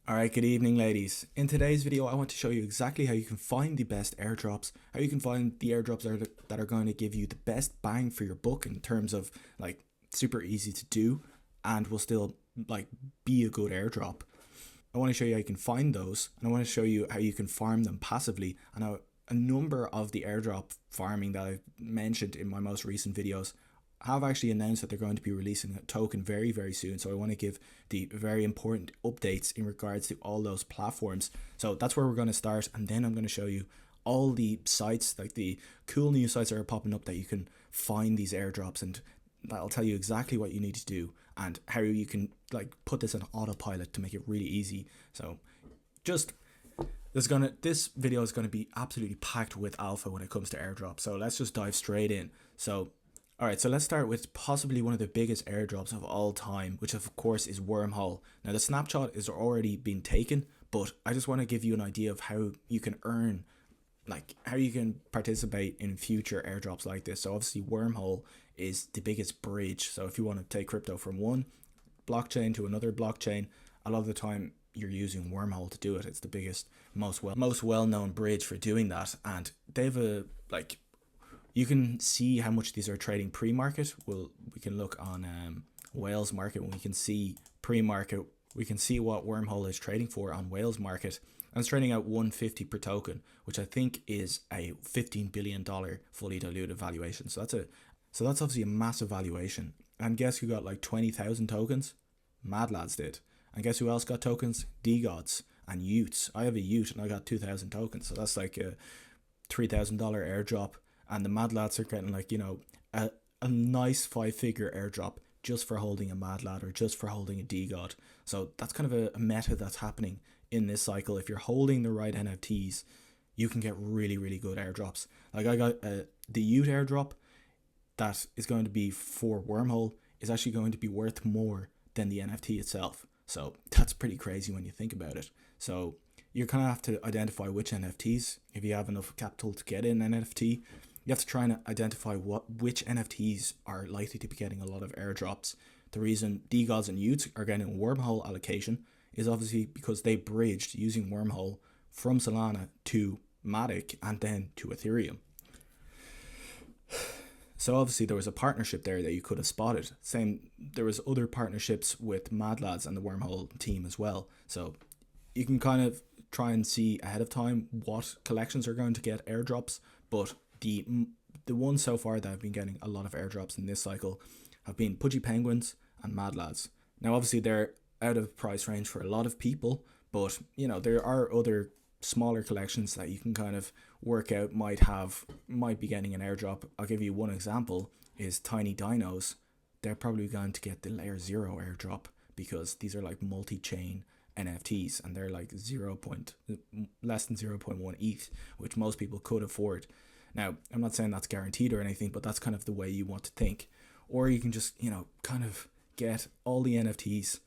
Alright, good evening ladies. In today's video I want to show you exactly how you can find the best airdrops, how you can find the airdrops that are going to give you the best bang for your buck in terms of like super easy to do and will still like be a good airdrop. I want to show you how you can find those, and I want to show you how you can farm them passively, and how a number of the airdrop farming that I've mentioned in my most recent videos have actually announced that they're going to be releasing a token very soon. So I want to give the very important updates in regards to all those platforms. So that's where we're going to start, and then I'm going to show you all the sites, like the cool new sites that are popping up that you can find these airdrops, and that'll tell you exactly what you need to do and how you can like put this on autopilot to make it really easy. So just this video is going to be absolutely packed with alpha when it comes to airdrop. So let's just dive straight in. So alright, so let's start with possibly one of the biggest airdrops of all time, which of course is Wormhole. Now the snapshot is already been taken, but I just want to give you an idea of how you can earn, like how you can participate in future airdrops like this. So obviously Wormhole is the biggest bridge. So if you want to take crypto from one blockchain to another blockchain, a lot of the time you're using Wormhole to do it. It's the biggest, most well-known bridge for doing that, and they've a like. You can see how much these are trading pre-market. We can look on Whales market, and we can see pre-market. We can see what Wormhole is trading for on Whales market, and it's trading at 150 per token, which I think is a $15 billion fully diluted valuation. So that's obviously a massive valuation. And guess who got like 20,000 tokens? Mad Lads did. And guess who else got tokens? D-Gods and Utes. I have a Ute and I got 2,000 tokens. So that's like a $3,000 airdrop. And the Mad Lads are getting like, you know, a nice 5-figure airdrop just for holding a Mad Lad or just for holding a D-God. So that's kind of a meta that's happening in this cycle. If you're holding the right NFTs, you can get really good airdrops. Like I got the Ute airdrop that is going to be for Wormhole is actually going to be worth more than the NFT itself. So that's pretty crazy when you think about it. So you kind of have to identify which NFTs, if you have enough capital to get in an NFT, you have to try and identify which NFTs are likely to be getting a lot of airdrops. The reason D-Gods and Utes are getting a Wormhole allocation is obviously because they bridged using Wormhole from Solana to Matic and then to Ethereum. So obviously there was a partnership there that you could have spotted. There was other partnerships with Mad Lads and the Wormhole team as well. So you can kind of try and see ahead of time what collections are going to get airdrops, but the ones so far that have been getting a lot of airdrops in this cycle have been Pudgy Penguins and Mad Lads. Now obviously they're out of price range for a lot of people, but you know there are other smaller collections that you can kind of work out might be getting an airdrop. I'll give you one example is Tiny Dinos. They're probably going to get the layer 0 airdrop because these are like multi-chain NFTs and they're like less than 0.1 ETH, which most people could afford. Now, I'm not saying that's guaranteed or anything, but that's kind of the way you want to think. Or you can just, you know, kind of get all the NFTs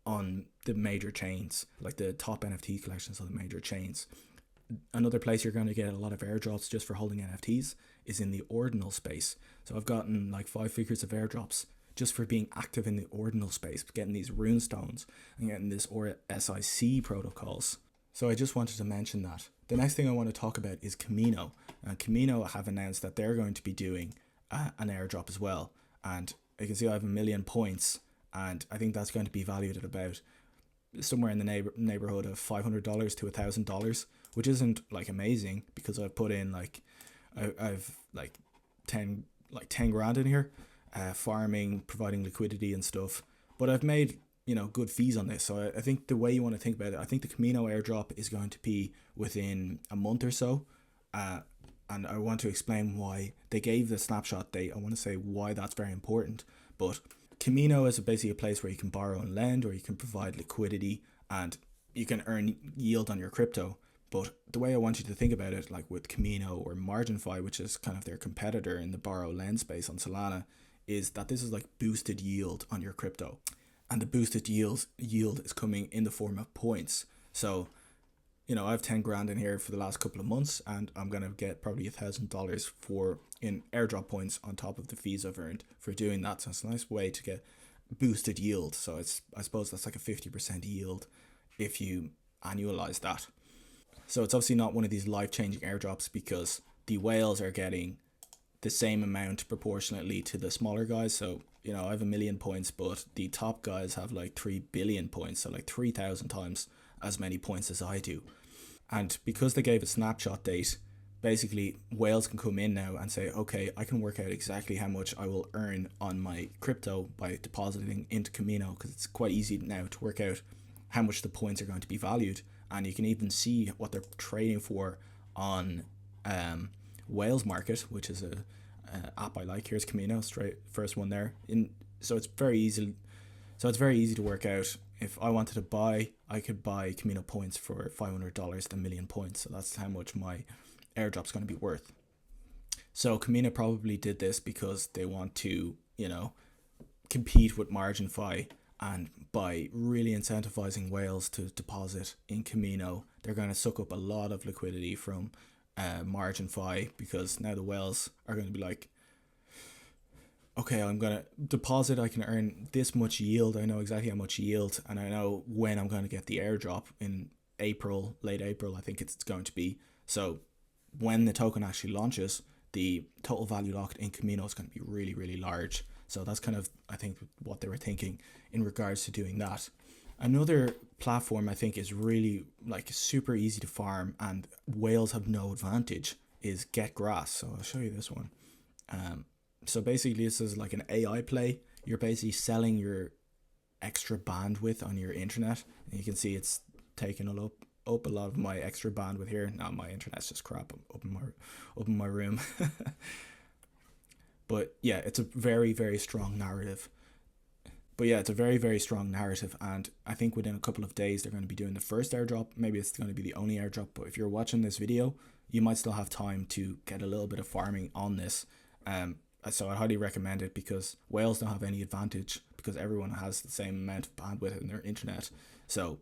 on the major chains, like the top NFT collections on the major chains. Another place you're going to get a lot of airdrops just for holding NFTs is in the ordinal space. So I've gotten like 5 figures of airdrops just for being active in the ordinal space, getting these rune stones and getting this SIC protocols. So I just wanted to mention that. The next thing I want to talk about is Camino. And Camino have announced that they're going to be doing an airdrop as well. And you can see I have 1 million points, and I think that's going to be valued at about somewhere in the neighborhood of $500 to $1,000, which isn't like amazing because I've put in like I've like 10 grand in here, farming, providing liquidity and stuff. But I've made, you know, good fees on this. So I think the way you want to think about it, I think the Camino airdrop is going to be within a month or so. And I want to explain why they gave the snapshot date. I want to say why that's very important. But Camino is basically a place where you can borrow and lend, or you can provide liquidity and you can earn yield on your crypto. But the way I want you to think about it, like with Camino or MarginFi, which is kind of their competitor in the borrow lend space on Solana, is that this is like boosted yield on your crypto. And the boosted yield is coming in the form of points. So, you know, I have 10 grand in here for the last couple of months, and I'm going to get probably $1,000 in airdrop points on top of the fees I've earned for doing that. So it's a nice way to get boosted yield. So I suppose that's like a 50% yield if you annualize that. So it's obviously not one of these life-changing airdrops because the whales are getting the same amount proportionately to the smaller guys. So, I have 1,000,000 points, but the top guys have like 3 billion points. So like 3,000 times as many points as I do. And because they gave a snapshot date, basically whales can come in now and say, okay, I can work out exactly how much I will earn on my crypto by depositing into Camino, because it's quite easy now to work out how much the points are going to be valued. And you can even see what they're trading for on Whales Market, which is a app I like. Here's Camino, straight first one there. So it's very easy. So it's very easy to work out. If I wanted to buy, I could buy Camino points for $500, 1,000,000 points. So that's how much my airdrop's going to be worth. So Camino probably did this because they want to, compete with MarginFi, and by really incentivizing whales to deposit in Camino, they're going to suck up a lot of liquidity from MarginFi, because now the whales are going to be like, okay, I'm going to deposit, I can earn this much yield, I know exactly how much yield, and I know when I'm going to get the airdrop in April, late April, I think it's going to be. So when the token actually launches, the total value locked in Camino is going to be really, really large. So that's kind of, I think, what they were thinking in regards to doing that. Another platform I think is really like super easy to farm and whales have no advantage is Get Grass. So I'll show you this one. So basically this is like an AI play. You're basically selling your extra bandwidth on your internet, and you can see it's taking up a lot of my extra bandwidth here. Now my internet's just crap up in my room. But yeah, it's a very, very strong narrative. And I think within a couple of days they're going to be doing the first airdrop. Maybe it's going to be the only airdrop, but if you're watching this video, you might still have time to get a little bit of farming on this. So I highly recommend it, because whales don't have any advantage because everyone has the same amount of bandwidth in their internet. So,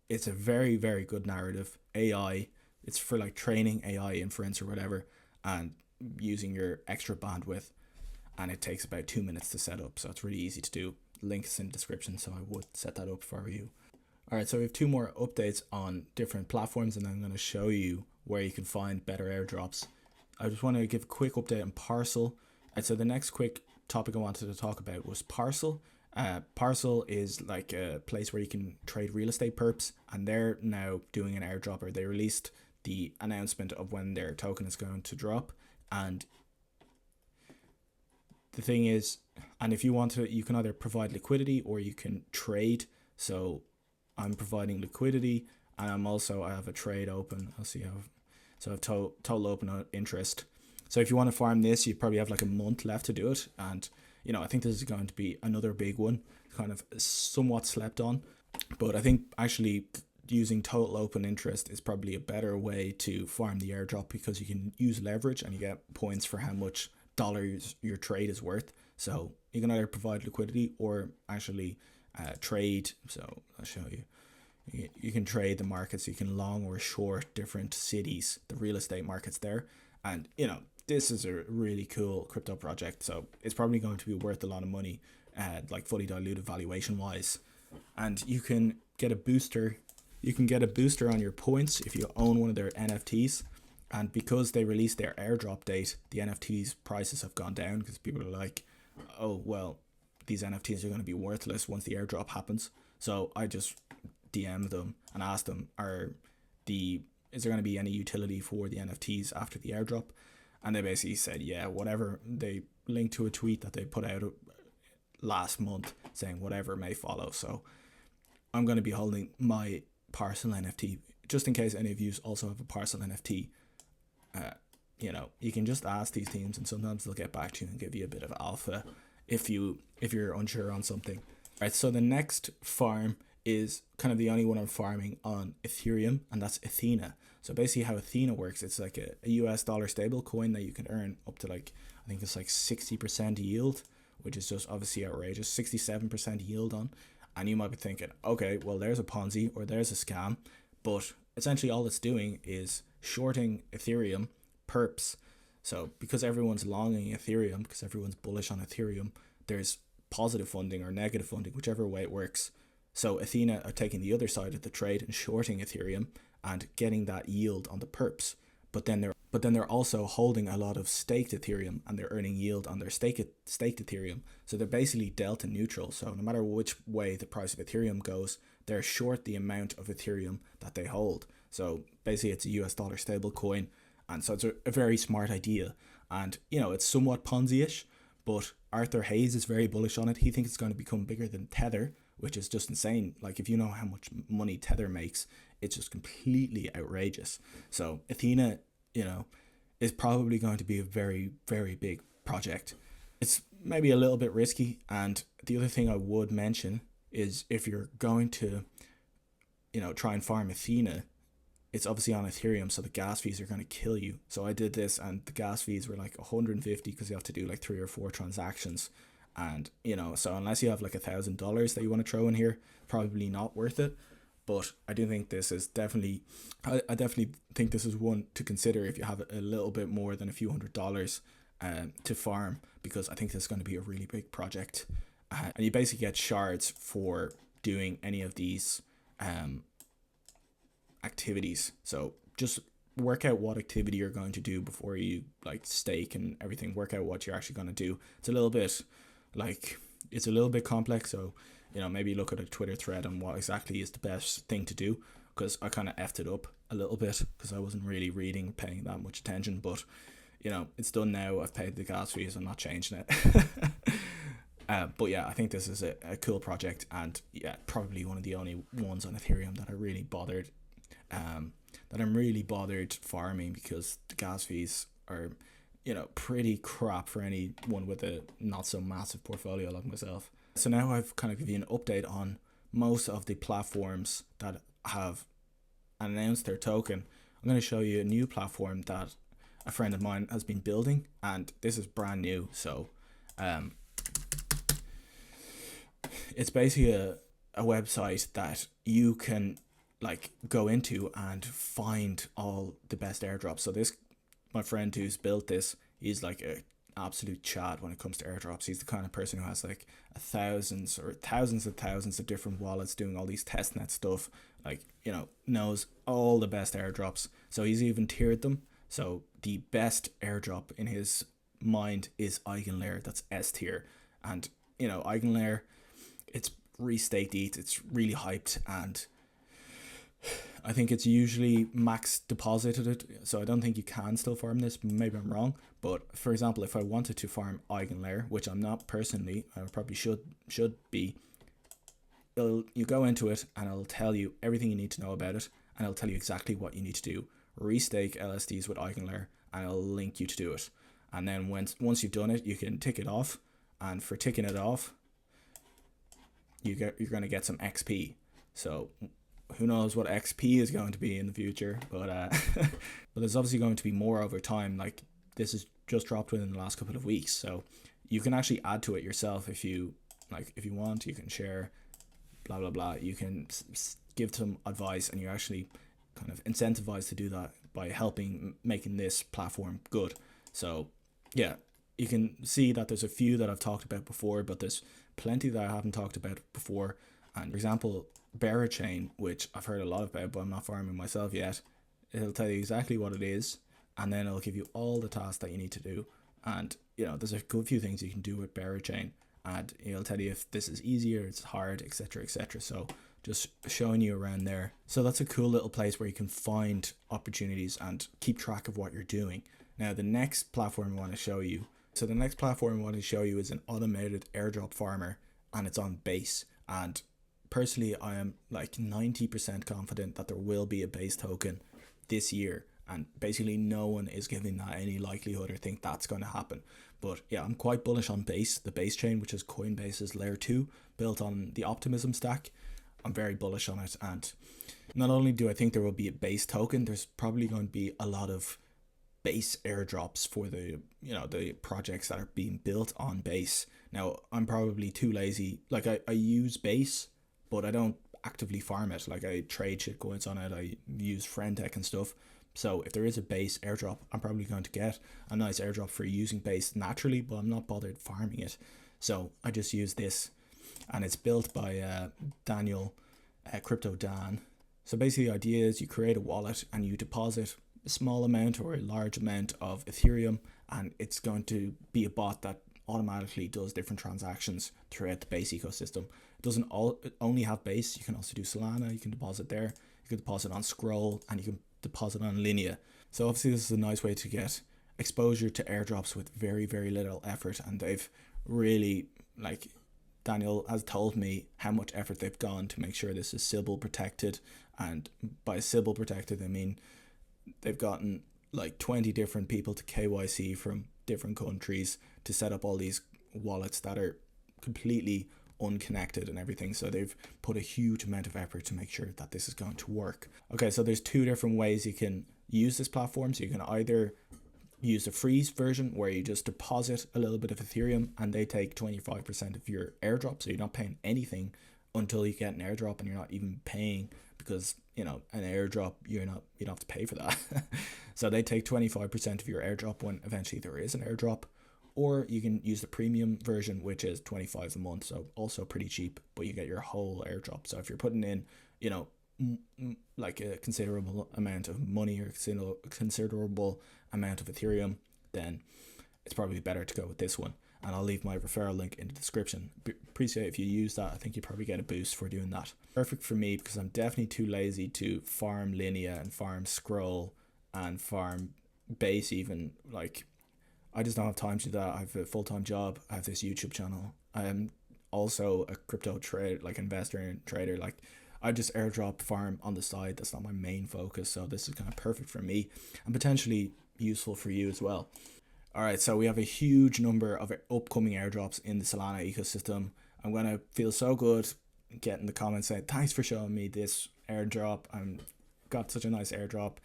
it's a very, very good narrative. AI, it's for like training AI inference or whatever, and using your extra bandwidth, and it takes about 2 minutes to set up. So it's really easy to do. Links in the description, so I would set that up for you. All right, so we have 2 more updates on different platforms, and I'm going to show you where you can find better airdrops. I just want to give a quick update on Parcel. And so the next quick topic I wanted to talk about was Parcel. Parcel is like a place where you can trade real estate perps, and they're now doing an airdrop, or they released the announcement of when their token is going to drop. And the thing is, and if you want to, you can either provide liquidity or you can trade. So I'm providing liquidity, and I have a trade open. I'll see how. So I have total open interest. So if you want to farm this, you probably have like a month left to do it. And, I think this is going to be another big one, kind of somewhat slept on. But I think actually using total open interest is probably a better way to farm the airdrop, because you can use leverage and you get points for how much dollars your trade is worth. So you can either provide liquidity or actually trade. So I'll show you. You can trade the markets. You can long or short different cities, the real estate markets there. And, this is a really cool crypto project. So it's probably going to be worth a lot of money, like fully diluted valuation wise. And you can get a booster. You can get a booster on your points if you own one of their NFTs. And because they released their airdrop date, the NFTs prices have gone down, because people are like, oh, well, these NFTs are going to be worthless once the airdrop happens. So I just DM them and ask them, is there going to be any utility for the NFTs after the airdrop? And they basically said, yeah, whatever. They linked to a tweet that they put out last month saying whatever may follow. So I'm going to be holding my Parcel NFT, just in case any of you also have a Parcel NFT. You can just ask these teams, and sometimes they'll get back to you and give you a bit of alpha if you're unsure on something. All right, so the next farm is kind of the only one I'm farming on Ethereum, and that's Athena. So basically how Athena works, it's like a US dollar stable coin that you can earn up to I think it's like 60% yield, which is just obviously outrageous, 67% yield on. And you might be thinking, okay, well, there's a Ponzi or there's a scam. But essentially all it's doing is shorting Ethereum perps. So because everyone's longing Ethereum, because everyone's bullish on Ethereum, there's positive funding or negative funding, whichever way it works. So Athena are taking the other side of the trade and shorting Ethereum and getting that yield on the perps. But then they're also holding a lot of staked Ethereum, and they're earning yield on their staked Ethereum. So they're basically delta neutral. So no matter which way the price of Ethereum goes, they're short the amount of Ethereum that they hold. So basically it's a US dollar stable coin. And so it's a very smart idea. And, it's somewhat Ponzi-ish, but Arthur Hayes is very bullish on it. He thinks it's going to become bigger than Tether, which is just insane. Like, if you know how much money Tether makes, it's just completely outrageous. So Athena, is probably going to be a very, very big project. It's maybe a little bit risky. And the other thing I would mention is if you're going to, try and farm Athena, it's obviously on Ethereum, so the gas fees are going to kill you. So I did this, and the gas fees were like 150 because you have to do like 3 or 4 transactions. And, so unless you have like $1,000 that you want to throw in here, probably not worth it. But I do think this is definitely, I definitely think this is one to consider if you have a little bit more than a few $100s to farm, because I think this is going to be a really big project. And you basically get shards for doing any of these activities. So just work out what activity you're going to do before you like stake and everything. Work out what you're actually going to do. It's a little bit complex. So maybe look at a Twitter thread on what exactly is the best thing to do, because I kind of effed it up a little bit because I wasn't really paying that much attention. But it's done now. I've paid the gas fees. I'm not changing it. But yeah, I think this is a cool project, and yeah, probably one of the only ones on Ethereum that are really bothered. That I'm really bothered farming, because the gas fees are, pretty crap for anyone with a not so massive portfolio like myself. So now I've kind of given you an update on most of the platforms that have announced their token. I'm going to show you a new platform that a friend of mine has been building, and this is brand new. So it's basically a website that you can like go into and find all the best airdrops. So my friend who's built this, he's like a absolute chad when it comes to airdrops. He's the kind of person who has like thousands of different wallets doing all these testnet stuff, like, knows all the best airdrops. So he's even tiered them. So the best airdrop in his mind is Eigenlayer. That's S tier. And Eigenlayer, it's restaked ETH, it's really hyped, and I think it's usually max deposited, so I don't think you can still farm this. Maybe I'm wrong, but for example, if I wanted to farm Eigenlayer, which I'm not personally, I probably should be, you go into it and it'll tell you everything you need to know about it, and it'll tell you exactly what you need to do. Restake LSDs with Eigenlayer, and it'll link you to do it. And then once you've done it, you can tick it off, and for ticking it off, you're going to get some XP. So who knows what XP is going to be in the future, but but there's obviously going to be more over time. Like, this is just dropped within the last couple of weeks, so you can actually add to it yourself if you want. You can share, blah blah blah. You can give some advice, and you're actually kind of incentivized to do that by helping making this platform good. So yeah, you can see that there's a few that I've talked about before, but there's plenty that I haven't talked about before. And for example, Chain, which I've heard a lot about, but I'm not farming myself yet. It'll tell you exactly what it is, and then it'll give you all the tasks that you need to do. And there's a good few things you can do with Chain, and it'll tell you if this is easier, it's hard, etc., etc. So just showing you around there. So that's a cool little place where you can find opportunities and keep track of what you're doing. Now the next platform I want to show you. So the next platform I want to show you is an automated airdrop farmer, and it's on Base. And personally, I am like 90% confident that there will be a Base token this year, and basically no one is giving that any likelihood or think that's going to happen. But yeah, I'm quite bullish on Base, the Base chain, which is Coinbase's layer 2 built on the Optimism stack. I'm very bullish on it, and not only do I think there will be a Base token, there's probably going to be a lot of Base airdrops for the the projects that are being built on Base. Now I'm probably too lazy. Like, I use Base, but I don't actively farm it. Like, I trade shitcoins on it, I use friend tech and stuff. So if there is a Base airdrop, I'm probably going to get a nice airdrop for using Base naturally, but I'm not bothered farming it. So I just use this. and it's built by Daniel, Crypto Dan. So basically the idea is you create a wallet and you deposit a small amount or a large amount of Ethereum, and it's going to be a bot that automatically does different transactions throughout the Base ecosystem. It doesn't only have Base. You can also do Solana. You can deposit there. You can deposit on Scroll, and you can deposit on Linea. So obviously this is a nice way to get exposure to airdrops with very, very little effort, and they've really, like, Daniel has told me how much effort they've gone to make sure this is Sybil protected. And by Sybil protected, I mean they've gotten like 20 different people to KYC from different countries to set up all these wallets that are completely unconnected and everything. So they've put a huge amount of effort to make sure that this is going to work. Okay, so there's two different ways you can use this platform. So you can either use the free version where you just deposit a little bit of Ethereum and they take 25% of your airdrop, so you're not paying anything until you get an airdrop, and you're not even paying because, you know, an airdrop, you don't have to pay for that. So they take 25% of your airdrop when eventually there is an airdrop. Or you can use the premium version, which is $25 a month, so also pretty cheap, but you get your whole airdrop. So if you're putting in, you know, like a considerable amount of money or considerable amount of Ethereum, then it's probably better to go with this one. And I'll leave my referral link in the description. Appreciate if you use that. I think you probably get a boost for doing that. Perfect for me because I'm definitely too lazy to farm Linea and farm Scroll and farm Base even. Like, I just don't have time to do that. I have a full-time job. I have this YouTube channel. I am also a crypto trader, like investor and trader. Like, I just airdrop farm on the side. That's not my main focus. So this is kind of perfect for me and potentially useful for you as well. All right, so we have a huge number of upcoming airdrops in the Solana ecosystem. I'm going to feel so good getting the comments saying, thanks for showing me this airdrop. I got such a nice airdrop.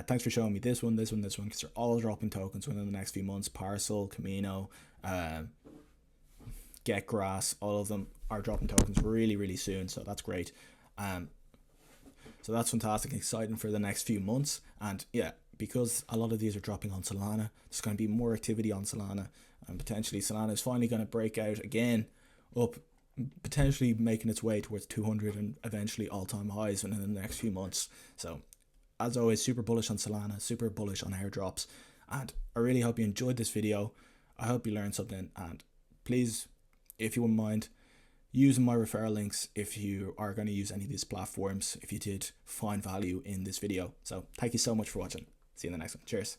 Thanks for showing me this one, because they're all dropping tokens within the next few months. Parcel, Camino, Get Grass, all of them are dropping tokens really, really soon. So that's great. So that's fantastic, exciting for the next few months. And yeah, because a lot of these are dropping on Solana, there's going to be more activity on Solana, and potentially Solana is finally going to break out again, up, potentially making its way towards 200 and eventually all-time highs within the next few months. So as always, super bullish on Solana, super bullish on airdrops, and I really hope you enjoyed this video. I hope you learned something, and please, if you wouldn't mind, using my referral links if you are going to use any of these platforms, if you did find value in this video. So thank you so much for watching. See you in the next one. Cheers.